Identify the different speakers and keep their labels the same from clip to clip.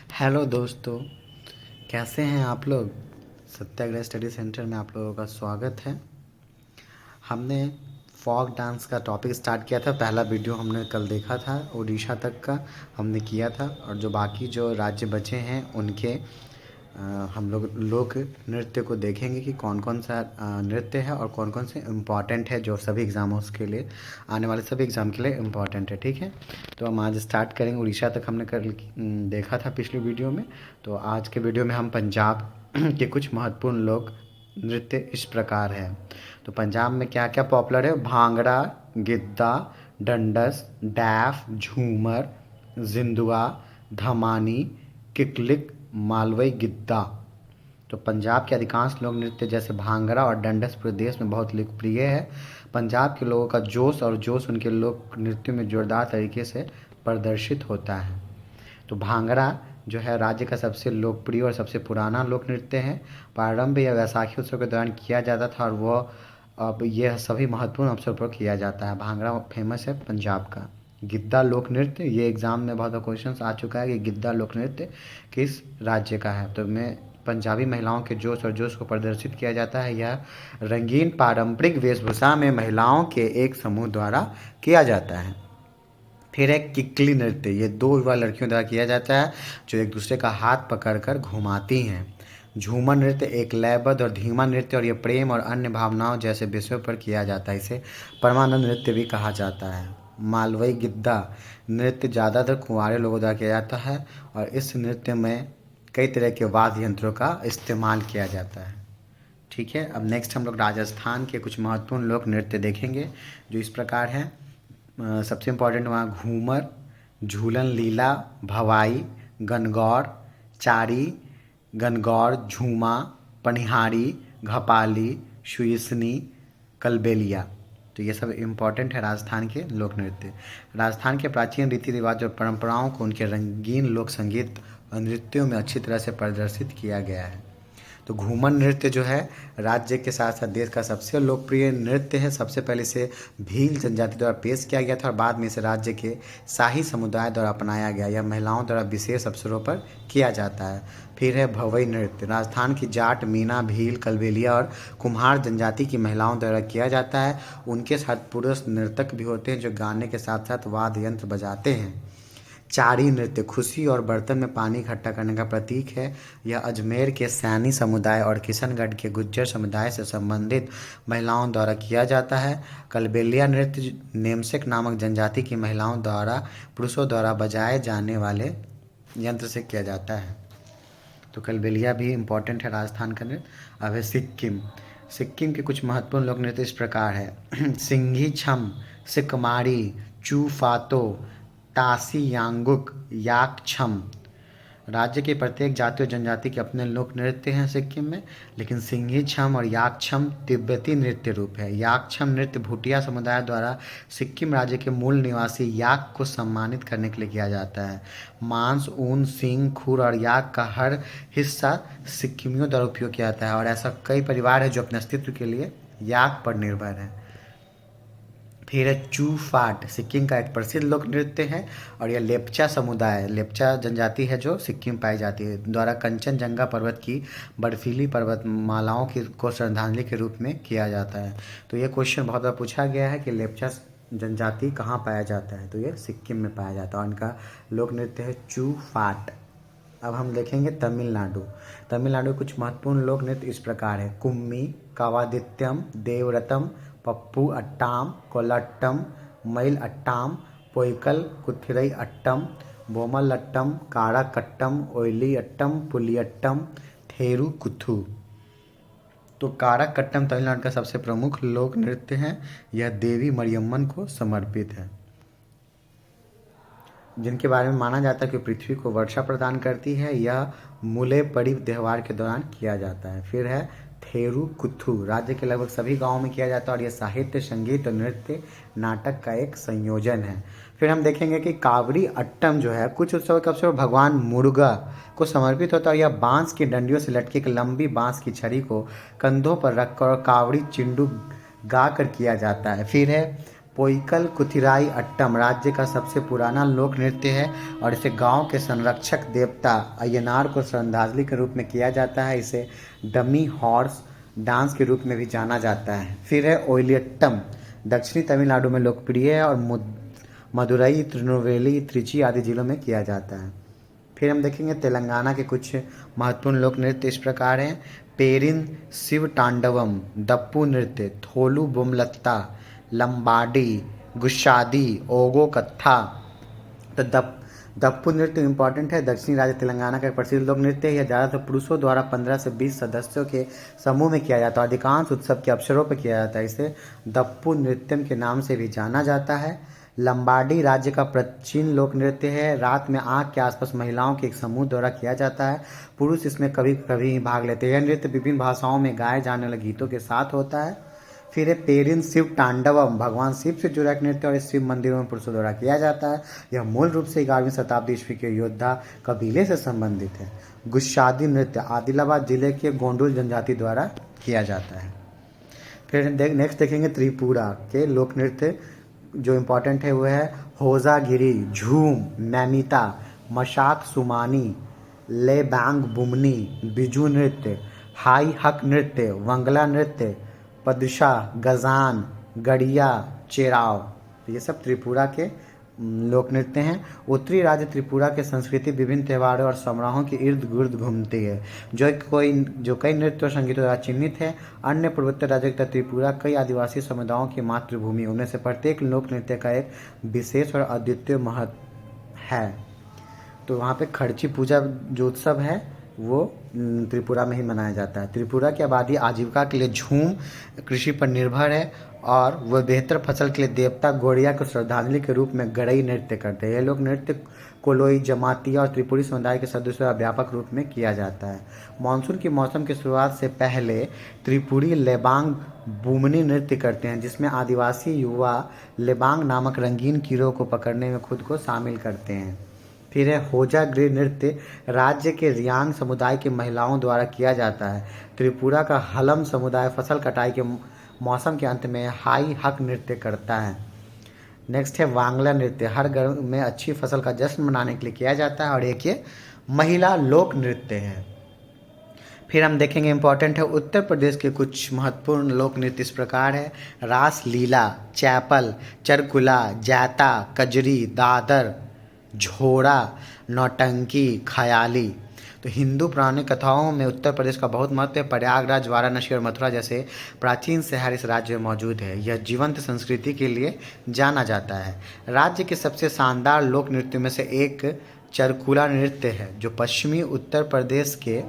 Speaker 1: Hello दोस्तों, कैसे हैं आप लोग। सत्याग्रह स्टडी सेंटर में आप लोगों का स्वागत है। हमने फॉक डांस का टॉपिक स्टार्ट किया था। पहला वीडियो हमने कल देखा था, उड़ीसा तक का हमने किया था। और जो बाकी जो राज्य बचे हैं उनके हम लोग लोक नृत्य को देखेंगे कि कौन कौन सा नृत्य है और कौन कौन से इम्पॉर्टेंट है, जो सभी एग्ज़ामों के लिए, आने वाले सभी एग्ज़ाम के लिए इम्पॉर्टेंट है। ठीक है, तो हम आज स्टार्ट करेंगे। उड़ीसा तक हमने कल देखा था पिछले वीडियो में। तो आज के वीडियो में हम पंजाब के कुछ महत्वपूर्ण लोक नृत्य इस प्रकार है। तो पंजाब में क्या क्या पॉपुलर है? भांगड़ा, गिद्दा, डंडस, डैफ, झूमर, जिंदुआ, धमानी, किकलिक, मालवई गिद्दा। तो पंजाब के अधिकांश लोक नृत्य जैसे भांगड़ा और डंडस पूरे देश में बहुत लोकप्रिय है। पंजाब के लोगों का जोश उनके लोक नृत्यों में जोरदार तरीके से प्रदर्शित होता है। तो भांगड़ा जो है राज्य का सबसे लोकप्रिय और सबसे पुराना लोक नृत्य है। प्रारंभ या वैसाखी उत्सव के दौरान किया जाता था और वह अब यह सभी महत्वपूर्ण अवसर पर किया जाता है। भांगड़ा फेमस है पंजाब का। गिद्दा लोक नृत्य, ये एग्ज़ाम में बहुत क्वेश्चन आ चुका है कि गिद्दा लोक नृत्य किस राज्य का है। तो मैं पंजाबी महिलाओं के जोश को प्रदर्शित किया जाता है। यह रंगीन पारंपरिक वेशभूषा में महिलाओं के एक समूह द्वारा किया जाता है। फिर है किकली नृत्य। ये दो युवा लड़कियों द्वारा किया जाता है जो एक दूसरे का हाथ पकड़कर घुमाती हैं। झूमर नृत्य एक लयबद्ध और धीमा नृत्य और ये प्रेम और अन्य भावनाओं जैसे विषयों पर किया जाता है। इसे परमानंद नृत्य भी कहा जाता है। मालवई गिद्दा नृत्य ज़्यादातर कुंवारे लोगों द्वारा किया जाता है और इस नृत्य में कई तरह के वाद्य यंत्रों का इस्तेमाल किया जाता है। ठीक है, अब नेक्स्ट हम लोग राजस्थान के कुछ महत्वपूर्ण लोक नृत्य देखेंगे जो इस प्रकार हैं। सबसे इम्पोर्टेंट वहाँ घूमर, झूलन लीला, भवाई, गणगौर, चारी, गणगौर, झूमा, पनिहारी, घपाली, सुईसनी, कलबेलिया। तो ये सब इम्पॉर्टेंट है राजस्थान के लोक नृत्य। राजस्थान के प्राचीन रीति रिवाज और परंपराओं को उनके रंगीन लोक संगीत और नृत्यों में अच्छी तरह से प्रदर्शित किया गया है। तो घूमर नृत्य जो है राज्य के साथ साथ देश का सबसे लोकप्रिय नृत्य है। सबसे पहले इसे भील जनजाति द्वारा पेश किया गया था और बाद में इसे राज्य के शाही समुदाय द्वारा अपनाया गया। यह महिलाओं द्वारा विशेष अवसरों पर किया जाता है। फिर है भवई नृत्य। राजस्थान की जाट, मीना, भील, कलबेलिया और कुम्हार जनजाति की महिलाओं द्वारा किया जाता है। उनके साथ पुरुष नर्तक भी होते हैं जो गाने के साथ साथ वाद्य यंत्र बजाते हैं। चारी नृत्य खुशी और बर्तन में पानी इकट्ठा करने का प्रतीक है। यह अजमेर के सैनी समुदाय और किशनगढ़ के गुज्जर समुदाय से संबंधित महिलाओं द्वारा किया जाता है। कलबेलिया नृत्य नेमसेक नामक जनजाति की महिलाओं द्वारा पुरुषों द्वारा बजाए जाने वाले यंत्र से किया जाता है। तो कलबेलिया भी इम्पोर्टेंट है राजस्थान का नृत्य। अब है सिक्किम। सिक्किम के कुछ महत्वपूर्ण लोक नृत्य इस प्रकार है। सिंघी छम, सिकमारी, चूफातो, तासी यांगुक, याक छम। राज्य के प्रत्येक जाति और जनजाति के अपने लोक नृत्य हैं सिक्किम में, लेकिन सिंघी छम और याक छम तिब्बती नृत्य रूप है। याक छम नृत्य भूटिया समुदाय द्वारा सिक्किम राज्य के मूल निवासी याक को सम्मानित करने के लिए किया जाता है। मांस, ऊन, सींग, खुर और याक का हर हिस्सा सिक्किमियों द्वारा उपयोग किया जाता है और ऐसा कई परिवार है जो अपने अस्तित्व के लिए याक पर निर्भर है। फिर है चूफाट। सिक्किम का एक प्रसिद्ध लोक नृत्य है और यह लेप्चा समुदाय, लेप्चा जनजाति है जो सिक्किम पाई जाती है, द्वारा कंचनजंगा पर्वत की बर्फीली पर्वतमालाओं की को श्रद्धांजलि के रूप में किया जाता है। तो ये क्वेश्चन बहुत बार पूछा गया है कि लेप्चा जनजाति कहाँ पाया जाता है, तो ये सिक्किम में पाया जाता है और इनका लोक नृत्य है चूफाट। अब हम देखेंगे तमिलनाडु। तमिलनाडु के कुछ महत्वपूर्ण लोक नृत्य इस प्रकार है। कुम्मी, कावादित्यम, देवरतम, पप्पू अट्टाम, कोलाट्टम, मईल अट्टाम, पोइकल, कुथिरई अट्टम, बोमल अट्टम, काराकट्टम, ओइली अट्टम, पुलियट्टम, थेरू कुथु। तो काराकट्टम तमिलनाडु का सबसे प्रमुख लोक नृत्य है। यह देवी मरियम्मन को समर्पित है, जिनके बारे में माना जाता है कि पृथ्वी को वर्षा प्रदान करती है। यह मुलेपड़ी त्योहार के दौरान किया जाता है। फिर है थेरू कुथु। राज्य के लगभग सभी गांवों में किया जाता है और यह साहित्य, संगीत और नृत्य नाटक का एक संयोजन है। फिर हम देखेंगे कि कावड़ी अट्टम जो है कुछ उत्सव के अवसर पर भगवान मुर्गा को समर्पित होता है और यह बांस की डंडियों से लटकी एक लंबी बांस की छड़ी को कंधों पर रखकर और कावड़ी चिंडू गा कर किया जाता है। फिर है पोइकल कुथिराई अट्टम राज्य का सबसे पुराना लोक नृत्य है और इसे गांव के संरक्षक देवता अय्यनार को श्रद्धांजलि के रूप में किया जाता है। इसे डमी हॉर्स डांस के रूप में भी जाना जाता है। फिर है ओलियट्टम, दक्षिणी तमिलनाडु में लोकप्रिय है और मदुरई, तिरुनेलवेली, त्रिची आदि जिलों में किया जाता है। फिर हम देखेंगे तेलंगाना के कुछ महत्वपूर्ण लोक नृत्य इस प्रकार हैं। पेरिन शिव तांडवम, दप्पू नृत्य, थोलू बोमलत्ता, लंबाडी, गुशादी, ओगो कत्था। तो दप्पू नृत्य इम्पॉर्टेंट है, दक्षिणी राज्य तेलंगाना का एक प्रसिद्ध लोक नृत्य है। यह ज़्यादातर पुरुषों द्वारा 15 से 20 सदस्यों के समूह में किया जाता है। अधिकांश उत्सव के अवसरों पर किया जाता है। इसे दप्पू नृत्यम के नाम से भी जाना जाता है। लंबाडी राज्य का प्राचीन लोक नृत्य है। रात में आग के आसपास महिलाओं के एक समूह द्वारा किया जाता है। पुरुष इसमें कभी कभी भाग लेते हैं। यह नृत्य विभिन्न भाषाओं में गाए जाने वाले गीतों के साथ होता है। फिर है पेरिन शिव तांडवम, भगवान शिव से जुड़ा एक नृत्य और इस शिव मंदिरों में पुरुषों द्वारा किया जाता है। यह मूल रूप से 11वीं शताब्दी ईस्वी के योद्धा कबीले से संबंधित है। गुशादी नृत्य आदिलाबाद जिले के गोंडुल जनजाति द्वारा किया जाता है। फिर नेक्स्ट देखेंगे त्रिपुरा के लोक नृत्य जो इम्पोर्टेंट है वो है होजागिरी, झूम, नैनीता, मशाक सुमानी, लेबांग बुमनी, बिजू नृत्य, हाई हक नृत्य, वंगला नृत्य, पदशा, गजान, गड़िया, चेराव। ये सब त्रिपुरा के लोक नृत्य हैं। उत्तरी राज्य त्रिपुरा के संस्कृति विभिन्न त्योहारों और समारोहों के इर्द गिर्द घूमती है जो कई नृत्य और संगीतों द्वारा चिन्हित है। अन्य पूर्वोत्तर राज्यों की त्रिपुरा कई आदिवासी समुदायों की मातृभूमि, उनमें से प्रत्येक लोक नृत्य का एक विशेष और अद्वितीय महत्व है। तो वहाँ पे खर्ची पूजा जो उत्सव है वो त्रिपुरा में ही मनाया जाता है। त्रिपुरा की आबादी आजीविका के लिए झूम कृषि पर निर्भर है और वह बेहतर फसल के लिए देवता गौड़िया को श्रद्धांजलि के रूप में गड़ई नृत्य करते हैं। यह लोक नृत्य कोलोई, जमातिया और त्रिपुरी समुदाय के सदस्यों द्वारा व्यापक रूप में किया जाता है। मानसून के मौसम की शुरुआत से पहले त्रिपुरी लेबांग बुमनी नृत्य करते हैं, जिसमें आदिवासी युवा लेबांग नामक रंगीन कीड़ों को पकड़ने में खुद को शामिल करते हैं। फिर है होजागिरी नृत्य राज्य के रियांग समुदाय की महिलाओं द्वारा किया जाता है। त्रिपुरा का हलम समुदाय फसल कटाई के मौसम के अंत में हाई हक नृत्य करता है। नेक्स्ट है वांगला नृत्य, हर घर में अच्छी फसल का जश्न मनाने के लिए किया जाता है और एक ये महिला लोक नृत्य है। फिर हम देखेंगे इम्पॉर्टेंट है उत्तर प्रदेश के कुछ महत्वपूर्ण लोक नृत्य इस प्रकार है। रास लीला, चैपल, चरकुला, जाता, कजरी, दादर, झोड़ा, नौटंकी, खयाली। तो हिंदू पौराणिक कथाओं में उत्तर प्रदेश का बहुत महत्व है। प्रयागराज, वाराणसी और मथुरा जैसे प्राचीन शहर इस राज्य में मौजूद है। यह जीवंत संस्कृति के लिए जाना जाता है। राज्य के सबसे शानदार लोक नृत्यों में से एक चरकुला नृत्य है जो पश्चिमी उत्तर प्रदेश के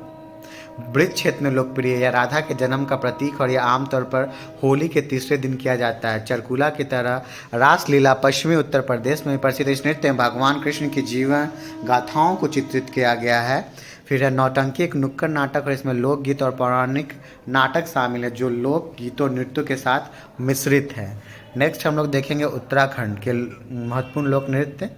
Speaker 1: ब्रज क्षेत्र में लोकप्रिय है। यह राधा के जन्म का प्रतीक और यह आमतौर पर होली के तीसरे दिन किया जाता है। चरकुला की तरह रासलीला पश्चिमी उत्तर प्रदेश में प्रसिद्ध इस नृत्य में भगवान कृष्ण की जीवन गाथाओं को चित्रित किया गया है। फिर है नौटंकी, एक नुक्कड़ नाटक और इसमें लोकगीत और पौराणिक नाटक शामिल है जो लोक गीतों और नृत्यों के साथ मिश्रित है। नेक्स्ट हम लोग देखेंगे उत्तराखंड के महत्वपूर्ण लोक नृत्य।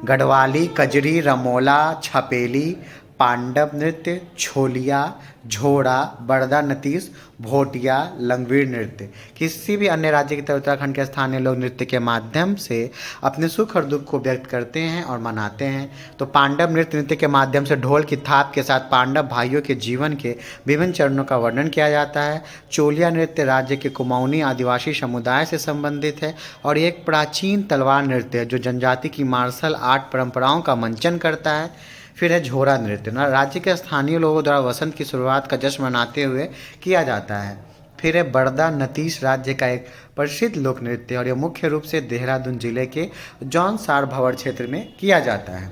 Speaker 1: गढ़वाली, कजरी, रमोला, छपेली, पांडव नृत्य, छोलिया, झोड़ा, बड़दा नतीस, भोटिया, लंगवीर नृत्य। किसी भी अन्य राज्य की तरह उत्तराखंड के स्थानीय लोग नृत्य के माध्यम से अपने सुख और दुख को व्यक्त करते हैं और मनाते हैं। तो पांडव नृत्य के माध्यम से ढोल की थाप के साथ पांडव भाइयों के जीवन के विभिन्न चरणों का वर्णन किया जाता है। चोलिया नृत्य राज्य के कुमाऊनी आदिवासी समुदाय से संबंधित है और एक प्राचीन तलवार नृत्य है जो जनजाति की मार्शल आर्ट परंपराओं का मंचन करता है। फिर है झोड़ा नृत्य, राज्य के स्थानीय लोगों द्वारा वसंत की शुरुआत का जश्न मनाते हुए किया जाता है। फिर है बड़दा नतीश, राज्य का एक प्रसिद्ध लोक नृत्य और यह मुख्य रूप से देहरादून जिले के जौनसार भंवर क्षेत्र में किया जाता है।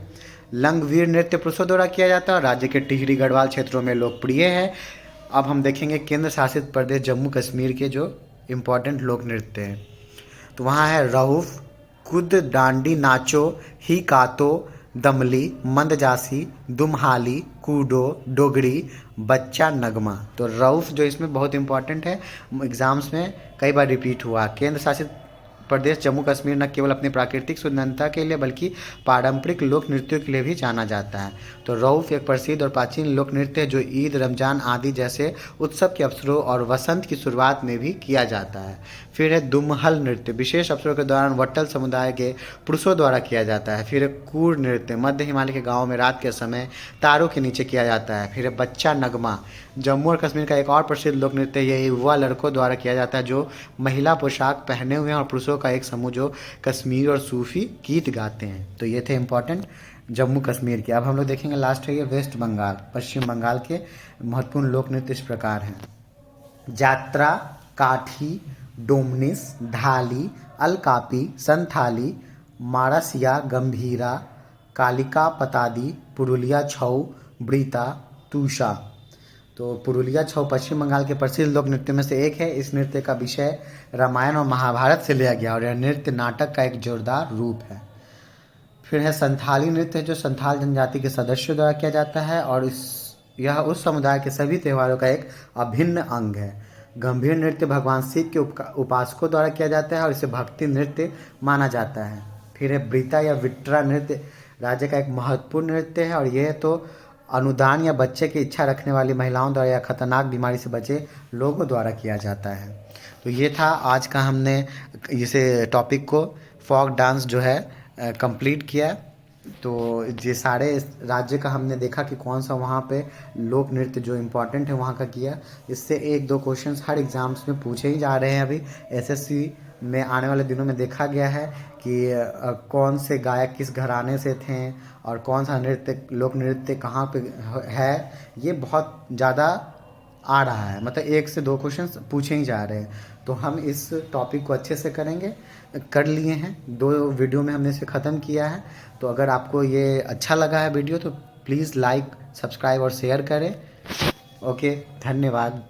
Speaker 1: लंगवीर नृत्य पुरुषों द्वारा किया जाता है और राज्य के टिहरी गढ़वाल क्षेत्रों में लोकप्रिय है। अब हम देखेंगे केंद्र शासित प्रदेश जम्मू कश्मीर के जो इम्पोर्टेंट लोक नृत्य हैं। तो वहाँ है रऊफ, कुद, डांडी नाचो, ही कातो, दमली, मंदजासी, दुमहाली, कूडो, डोगरी, बच्चा नगमा। तो रऊफ जो इसमें बहुत इंपॉर्टेंट है, एग्जाम्स में कई बार रिपीट हुआ। केंद्र शासित प्रदेश जम्मू कश्मीर न केवल अपनी प्राकृतिक सुंदरता के लिए बल्कि पारंपरिक लोक नृत्यों के लिए भी जाना जाता है। तो रऊफ एक प्रसिद्ध और प्राचीन लोक नृत्य है जो ईद, रमजान आदि जैसे उत्सव के अवसरों और वसंत की शुरुआत में भी किया जाता है। फिर है दुमहल नृत्य, विशेष अवसरों के दौरान वट्टल समुदाय के पुरुषों द्वारा किया जाता है। फिर है कूर नृत्य, मध्य हिमालय के गाँव में रात के समय तारों के नीचे किया जाता है। फिर है बच्चा नगमा, जम्मू और कश्मीर का एक और प्रसिद्ध लोक नृत्य, यह युवा लड़कों द्वारा किया जाता है जो महिला पोशाक पहने हुए हैं और पुरुषों का एक समूह जो कश्मीर और सूफी गीत गाते हैं। तो ये थे इंपॉर्टेंट जम्मू कश्मीर के। अब हम लोग देखेंगे लास्ट है ये वेस्ट बंगाल, पश्चिम बंगाल के महत्वपूर्ण लोक नृत्य इस प्रकार हैं। जात्रा, काठी, डोमनिस, धाली, अलकापी, संथाली, मारसिया, गंभीरा, कालिका पतादी, पुरुलिया छऊ, ब्रीता, तूषा। तो पुरुलिया छऊ पश्चिम बंगाल के प्रसिद्ध लोक नृत्य में से एक है। इस नृत्य का विषय रामायण और महाभारत से लिया गया और यह नृत्य नाटक का एक जोरदार रूप है। फिर है संथाली नृत्य जो संथाल जनजाति के सदस्यों द्वारा किया जाता है और यह उस समुदाय के सभी त्योहारों का एक अभिन्न अंग है। गंभीर नृत्य भगवान शिव के उपासकों द्वारा किया जाता है और इसे भक्ति नृत्य माना जाता है। फिर है ब्रीता या विट्रा नृत्य, राज्य का एक महत्वपूर्ण नृत्य है और यह तो अनुदान या बच्चे की इच्छा रखने वाली महिलाओं द्वारा या खतरनाक बीमारी से बचे लोगों द्वारा किया जाता है। तो ये था आज का, हमने इसे टॉपिक को फोक डांस जो है कंप्लीट किया। तो ये सारे राज्य का हमने देखा कि कौन सा वहाँ पे लोक नृत्य जो इम्पोर्टेंट है वहाँ का किया। इससे 1-2 क्वेश्चंस हर एग्ज़ाम्स में पूछे ही जा रहे हैं। अभी एसएससी में आने वाले दिनों में देखा गया है कि कौन से गायक किस घराने से थे और कौन सा नृत्य लोक नृत्य कहाँ पे है, ये बहुत ज़्यादा आ रहा है। मतलब 1 से 2 क्वेश्चंस पूछे ही जा रहे हैं। तो हम इस टॉपिक को अच्छे से करेंगे, कर लिए हैं 2 वीडियो में हमने इसे ख़त्म किया है। तो अगर आपको ये अच्छा लगा है वीडियो तो प्लीज़ लाइक, सब्सक्राइब और शेयर करें। ओके, धन्यवाद।